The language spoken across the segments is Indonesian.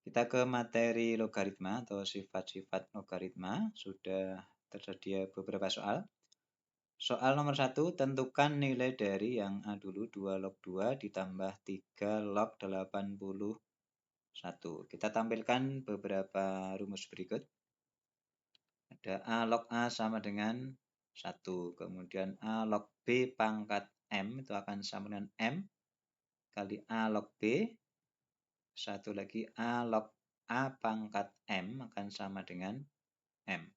Kita ke materi logaritma atau sifat-sifat logaritma. Sudah tersedia beberapa soal. Soal nomor 1, tentukan nilai dari yang A dulu, 2 log 2 ditambah 3 log 81. Kita tampilkan beberapa rumus berikut. Ada A log A sama dengan 1. Kemudian A log B pangkat M itu akan sama dengan M kali A log B. Satu lagi A log A pangkat M akan sama dengan M.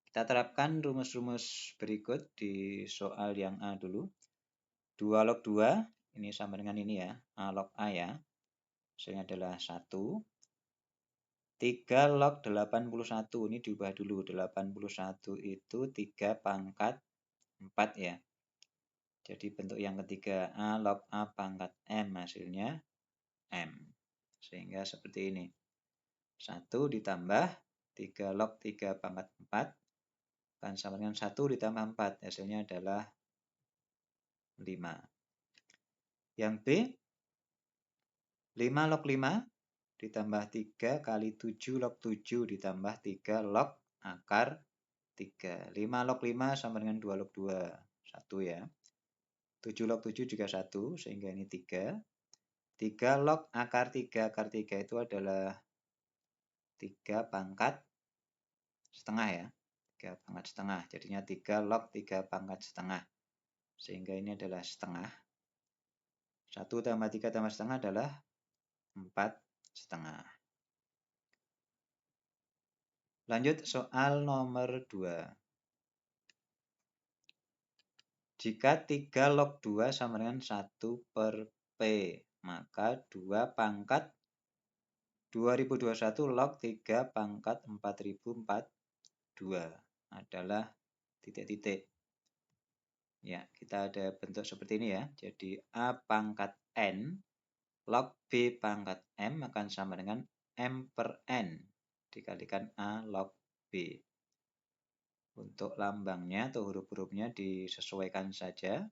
Kita terapkan rumus-rumus berikut di soal yang A dulu. 2 log 2, ini sama dengan ini ya, A log A ya. Hasilnya adalah 1. 3 log 81, ini diubah dulu. 81 itu 3 pangkat 4 ya. Jadi bentuk yang ketiga, A log A pangkat M, hasilnya M. Sehingga seperti ini. 1 ditambah 3 log 3 pangkat 4 akan sama dengan 1 ditambah 4. Hasilnya adalah 5. Yang B, 5 log 5 ditambah 3 kali 7 log 7 ditambah 3 log akar 3. 5 log 5 sama dengan 2 log 2. 1 ya. 7 log 7 juga 1, sehingga ini 3. 3 log akar 3. Akar 3 itu adalah 3 pangkat setengah ya. 3 pangkat setengah. Jadinya 3 log 3 pangkat setengah. Sehingga ini adalah setengah. 1 tambah 3 tambah setengah adalah 4 setengah. Lanjut soal nomor 2. Jika 3 log 2 sama dengan 1 per P, maka 2 pangkat 2021 log 3 pangkat 4042 adalah titik-titik. Ya, kita ada bentuk seperti ini ya. Jadi A pangkat N log B pangkat M akan sama dengan M per N dikalikan A log B. Untuk lambangnya atau huruf-hurufnya disesuaikan saja.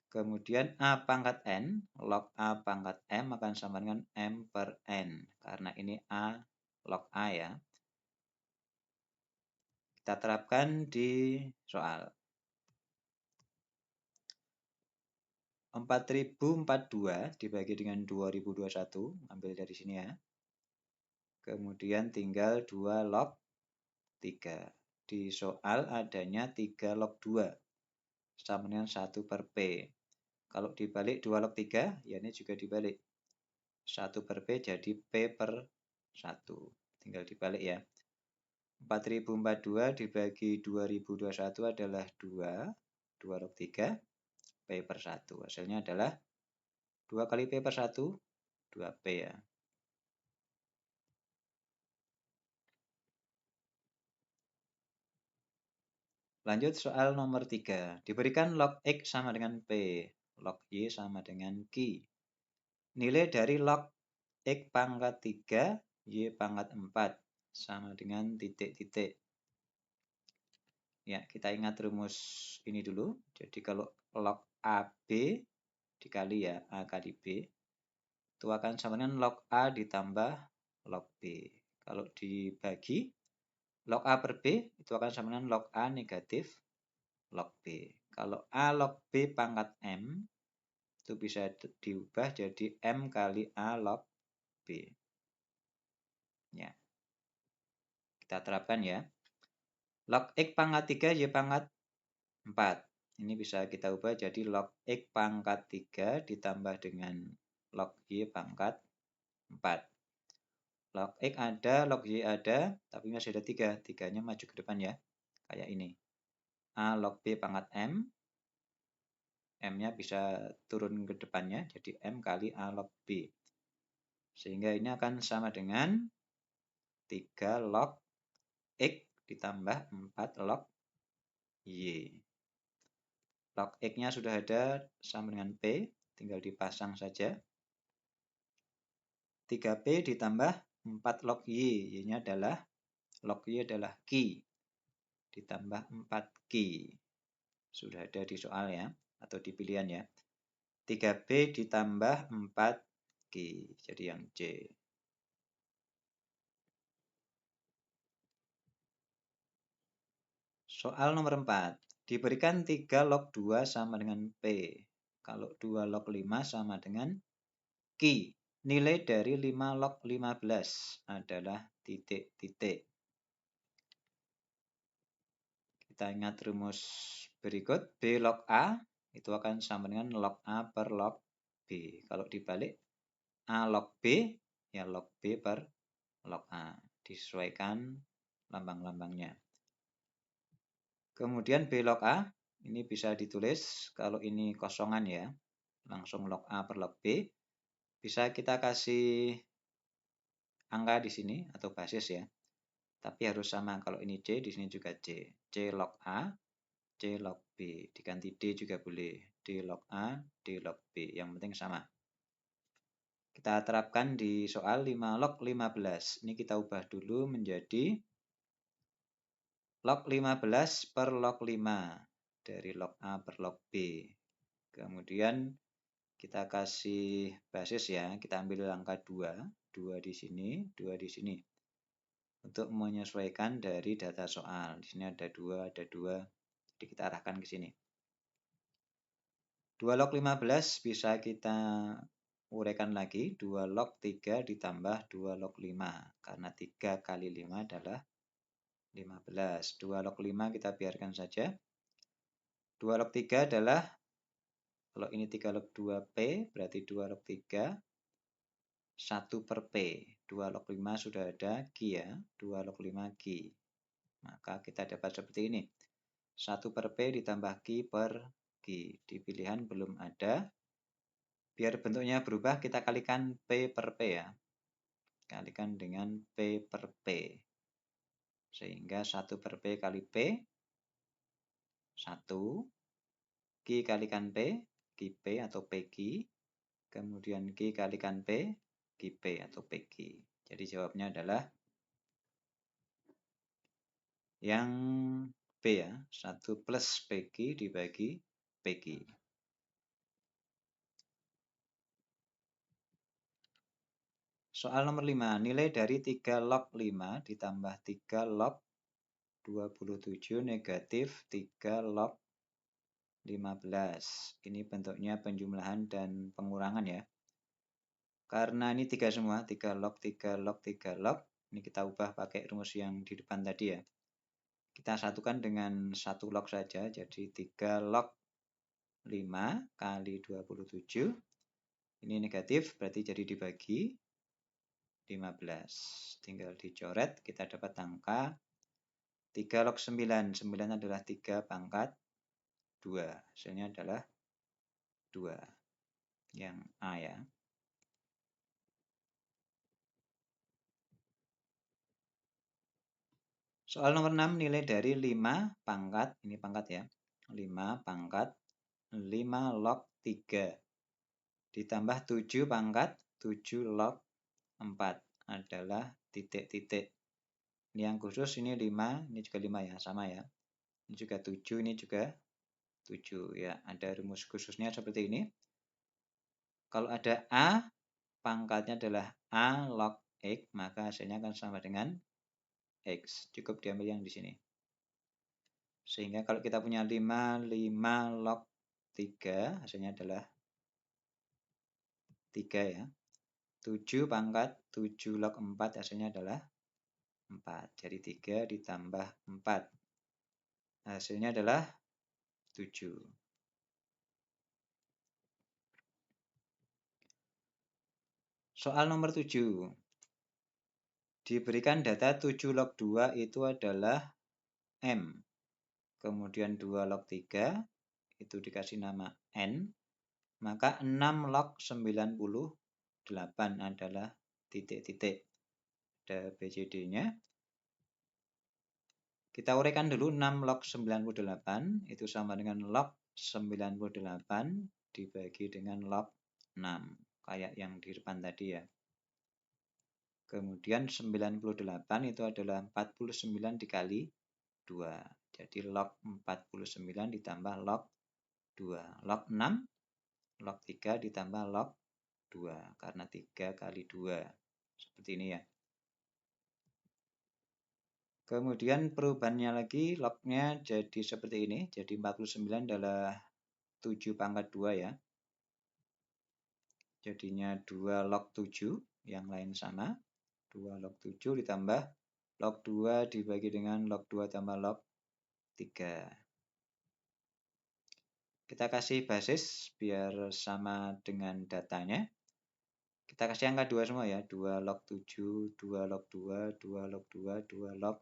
Kemudian A pangkat N log A pangkat M akan sama dengan M per N. Karena ini A log A ya. Kita terapkan di soal. 4042 dibagi dengan 2021, ambil dari sini ya. Kemudian tinggal 2 log 3. Di soal adanya 3 log 2 sama dengan 1 per P. Kalau dibalik 2 log 3, ya ini juga dibalik. 1 per P jadi P per 1. Tinggal dibalik ya. 4042 dibagi 2021 adalah 2. 2 log 3, P per 1. Hasilnya adalah 2 kali P per 1, 2P ya. Lanjut soal nomor 3. Diberikan log X sama dengan P, log Y sama dengan Q. Nilai dari log X pangkat 3, Y pangkat 4 sama dengan titik-titik. Ya, kita ingat rumus ini dulu. Jadi kalau log AB dikali ya, A kali B, itu akan sama dengan log A ditambah log B. Kalau dibagi, log A per B itu akan sama dengan log A negatif log B. Kalau A log B pangkat M, itu bisa diubah jadi M kali A log B. Ya. Kita terapkan ya. Log X pangkat 3, Y pangkat 4. Ini bisa kita ubah jadi log X pangkat 3 ditambah dengan log Y pangkat 4. Log X ada, log Y ada, tapi masih ada 3. 3-nya maju ke depan ya. Kayak ini. A log B pangkat M. M-nya bisa turun ke depannya, jadi M kali A log B. Sehingga ini akan sama dengan 3 log X ditambah 4 log Y. Log X-nya sudah ada sama dengan P, tinggal dipasang saja. 3P ditambah 4 log Y, Y-nya adalah, log Y adalah Q, ditambah 4Q. Sudah ada di soal ya, atau di pilihan ya. 3P ditambah 4 Ki. Jadi yang C. Soal nomor 4. Diberikan 3 log 2 sama dengan P. Kalau 2 log 5 sama dengan Ki. Nilai dari 5 log 15 adalah titik-titik. Kita ingat rumus berikut. B log A itu akan sama dengan log A per log B. Kalau dibalik, A log B, ya log B per log A. Disesuaikan lambang-lambangnya. Kemudian B log A, ini bisa ditulis, kalau ini kosongan ya, langsung log A per log B. Bisa kita kasih angka di sini, atau basis ya. Tapi harus sama, kalau ini C, di sini juga C. C log A, C log B. Diganti D juga boleh. D log A, D log B. Yang penting sama. Kita terapkan di soal 5 log 15. Ini kita ubah dulu menjadi log 15 per log 5 dari log A per log B. Kemudian kita kasih basis ya, kita ambil angka 2, 2 di sini, 2 di sini. Untuk menyesuaikan dari data soal. Di sini ada 2, ada 2. Jadi kita arahkan ke sini. 2 log 15 bisa kita uraikan lagi. 2 log 3 ditambah 2 log 5. Karena 3 kali 5 adalah 15. 2 log 5 kita biarkan saja. 2 log 3 adalah, kalau ini 3 log 2P, berarti 2 log 3, 1 per P. 2 log 5 sudah ada, Ki ya. 2 log 5 Ki. Maka kita dapat seperti ini. 1 per P ditambah Ki per Ki. Di pilihan belum ada. Biar bentuknya berubah, kita kalikan P per P ya. Kalikan dengan P per P. Sehingga 1 per P kali P, 1. Ki kalikan P, Ki P atau PQ. Kemudian Ki kalikan P, Ki P atau PQ. Jadi jawabnya adalah yang B ya. 1 plus PQ dibagi PQ. Soal nomor 5. Nilai dari 3 log 5 ditambah 3 log 27 negatif 3 log 15. Ini bentuknya penjumlahan dan pengurangan ya. Karena ini 3 semua, 3 log, 3 log, 3 log. Ini kita ubah pakai rumus yang di depan tadi ya. Kita satukan dengan 1 log saja, jadi 3 log 5 kali 27. Ini negatif, berarti jadi dibagi 15. Tinggal dicoret, kita dapat angka 3 log 9. 9 adalah 3 pangkat 2. Hasilnya adalah 2. Yang A ya. Soal nomor 6, nilai dari 5 pangkat, ini pangkat ya, 5 pangkat 5 log 3 ditambah 7 pangkat 7 log 4 adalah titik-titik. Ini yang khusus, ini 5, ini juga 5 ya, sama ya. Ini juga 7, ini juga 7 ya. Ada rumus khususnya seperti ini. Kalau ada A, pangkatnya adalah A log X, maka hasilnya akan sama dengan X. Cukup diambil yang di sini. Sehingga kalau kita punya 5 log 3, hasilnya adalah 3 ya. 7 pangkat 7 log 4, hasilnya adalah 4. Jadi 3 ditambah 4. Hasilnya adalah 7. Soal nomor 7. Diberikan data 7 log 2 itu adalah M. Kemudian 2 log 3 itu dikasih nama N. Maka 6 log 98 adalah titik-titik. Ada BCD-nya. Kita uraikan dulu 6 log 98 itu sama dengan log 98 dibagi dengan log 6. Kayak yang di depan tadi ya. Kemudian 98 itu adalah 49 dikali 2. Jadi log 49 ditambah log 2. Log 6, log 3 ditambah log 2 karena 3 kali 2 seperti ini ya. Kemudian perubahannya lagi lognya jadi seperti ini. Jadi 49 adalah 7 pangkat 2 ya. Jadinya 2 log 7, yang lain sama. 2 log 7 ditambah log 2 dibagi dengan log 2 tambah log 3. Kita kasih basis biar sama dengan datanya. Kita kasih angka 2 semua ya. 2 log 7, 2 log 2, 2 log 2, 2 log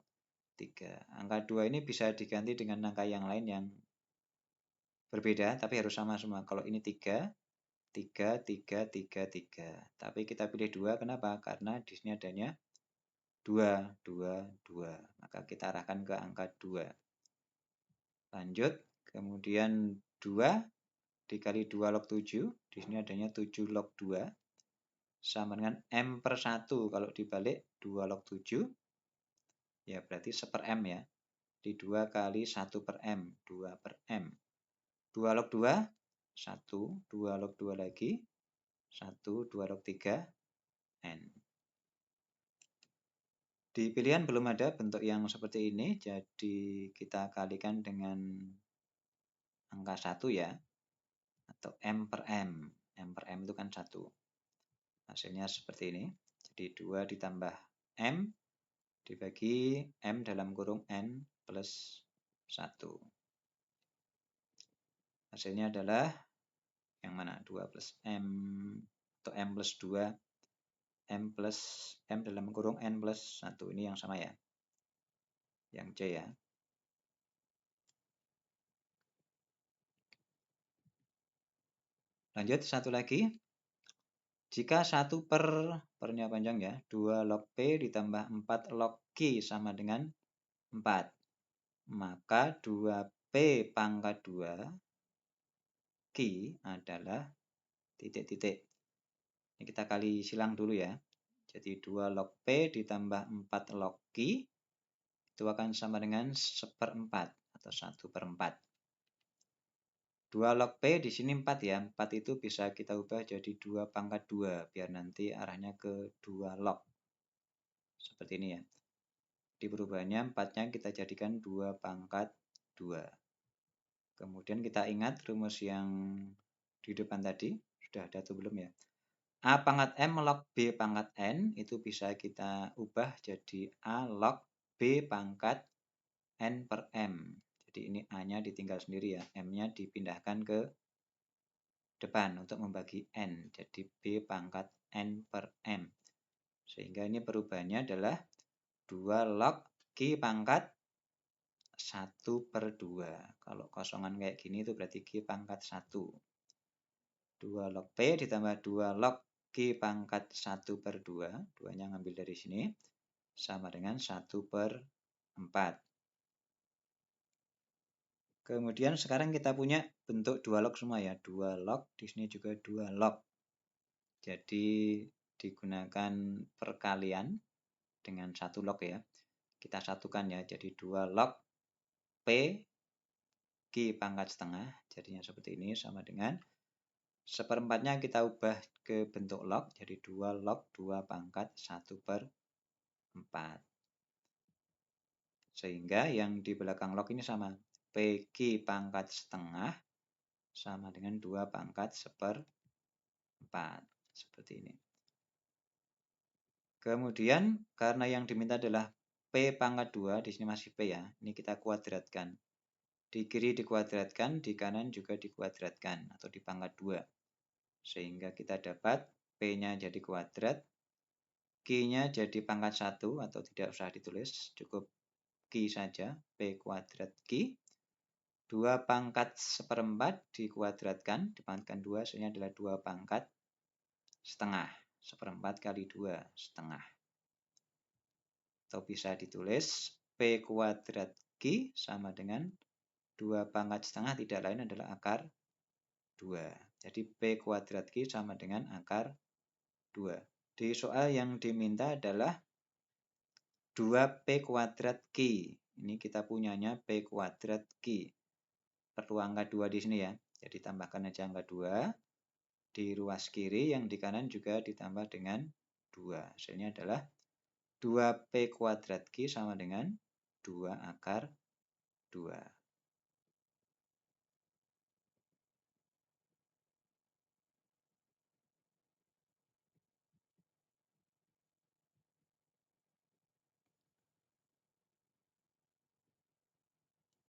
3. Angka 2 ini bisa diganti dengan angka yang lain yang berbeda, tapi harus sama semua. Kalau ini 3, 3, 3, 3, 3. Tapi kita pilih 2, kenapa? Karena di sini adanya 2, 2, 2. Maka kita arahkan ke angka 2. Lanjut, kemudian 2 dikali 2 log 7. Di sini adanya 7 log 2. Sama dengan M per 1. Kalau dibalik 2 log 7. Ya berarti 1 per M ya. Di 2 kali 1 per M. 2 per M. 2 log 2. 1. 2 log 2 lagi. 1. 2 log 3. N. Di pilihan belum ada bentuk yang seperti ini, jadi kita kalikan dengan angka 1 ya, atau M per M. M per M itu kan 1. Hasilnya seperti ini, jadi 2 ditambah M dibagi M dalam kurung N plus 1. Hasilnya adalah yang mana? 2 plus M atau M plus 2, M plus M dalam kurung N plus 1. Ini yang sama ya, yang C ya. Lanjut, satu lagi. Jika 1 pernya panjang ya, 2 log P ditambah 4 log Q sama dengan 4. Maka 2P pangkat 2 Q adalah titik-titik. Ini kita kali silang dulu ya. Jadi 2 log P ditambah 4 log Q itu akan sama dengan 1/4 atau 1/4. 2 log P di sini 4 ya. 4 itu bisa kita ubah jadi 2 pangkat 2 biar nanti arahnya ke 2 log. Seperti ini ya. Di perubahannya 4-nya kita jadikan 2 pangkat 2. Kemudian kita ingat rumus yang di depan tadi. Sudah ada atau belum ya? A pangkat M log B pangkat N itu bisa kita ubah jadi A log B pangkat N per M. Jadi ini A-nya ditinggal sendiri ya. M-nya dipindahkan ke depan untuk membagi N. Jadi B pangkat N per M. Sehingga ini perubahannya adalah 2 log Q pangkat 1/2. Kalau kosongan kayak gini itu berarti Q pangkat 1. 2 log P ditambah 2 log Q pangkat 1/2. 2-nya ngambil dari sini. Sama dengan 1/4. Kemudian sekarang kita punya bentuk 2 log semua ya. 2 log, di sini juga 2 log. Jadi digunakan perkalian dengan 1 log ya. Kita satukan ya. Jadi 2 log P Q pangkat setengah. Jadinya seperti ini sama dengan 1/4-nya kita ubah ke bentuk log. Jadi 2 log 2 pangkat 1/4. Sehingga yang di belakang log ini sama. PQ pangkat setengah sama dengan 2 pangkat 1/4. Seperti ini. Kemudian karena yang diminta adalah P pangkat 2, di sini masih P ya. Ini kita kuadratkan. Di kiri dikuadratkan, di kanan juga dikuadratkan atau dipangkat 2. Sehingga kita dapat P-nya jadi kuadrat, Q-nya jadi pangkat 1 atau tidak usah ditulis, cukup Q saja, P kuadrat Q. 2 pangkat 1/4 dikuadratkan, dipangkatkan 2, hasilnya adalah 2 pangkat setengah. 1/4 kali 2, setengah. Atau bisa ditulis P kuadrat Q sama dengan 2 pangkat setengah tidak lain adalah akar 2. Jadi P kuadrat Q sama dengan akar 2. Di soal yang diminta adalah 2P kuadrat Q. Ini kita punyanya P kuadrat Q. Perlu angka 2 di sini ya. Jadi tambahkan aja angka 2. Di ruas kiri yang di kanan juga ditambah dengan 2. Hasilnya adalah 2P kuadrat Q sama dengan 2 akar 2.